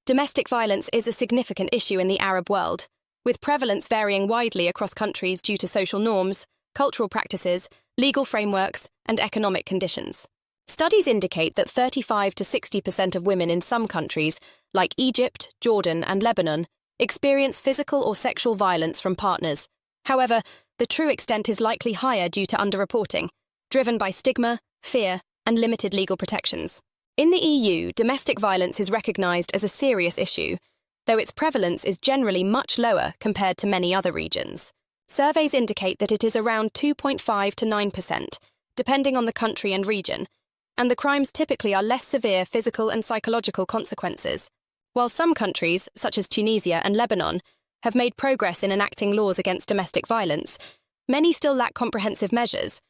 Domestic violence is a significant issue in the Arab world, with prevalence varying widely across countries due to social norms, cultural practices, legal frameworks, and economic conditions. Studies indicate that 35 to 60% of women in some countries, like Egypt, Jordan, and Lebanon, experience physical or sexual violence from partners. However, the true extent is likely higher due to underreporting, driven by stigma, fear, and limited legal protections. In the EU, domestic violence is recognised as a serious issue, though its prevalence is generally much lower compared to many other regions. Surveys indicate that it is around 2.5 to 9%, depending on the country and region, and the crimes typically are less severe physical and psychological consequences. While some countries, such as Tunisia and Lebanon, have made progress in enacting laws against domestic violence, many still lack comprehensive measures,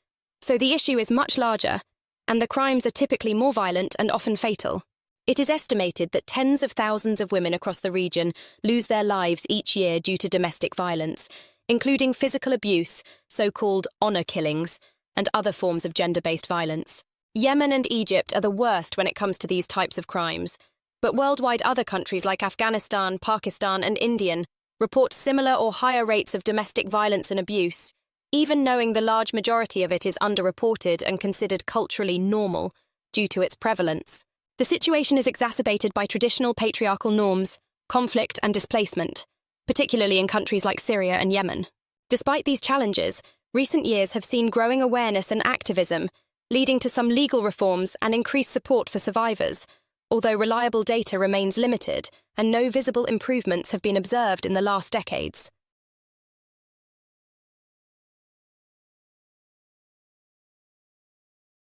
so the issue is much larger, and the crimes are typically more violent and often fatal. It is estimated that tens of thousands of women across the region lose their lives each year due to domestic violence, including physical abuse, so-called honor killings, and other forms of gender-based violence. Yemen and Egypt are the worst when it comes to these types of crimes, but worldwide other countries like Afghanistan, Pakistan, and India report similar or higher rates of domestic violence and abuse, even knowing the large majority of it is underreported and considered culturally normal due to its prevalence. The situation is exacerbated by traditional patriarchal norms, conflict, and displacement, particularly in countries like Syria and Yemen. Despite these challenges, recent years have seen growing awareness and activism, leading to some legal reforms and increased support for survivors, although reliable data remains limited and no visible improvements have been observed in the last decades.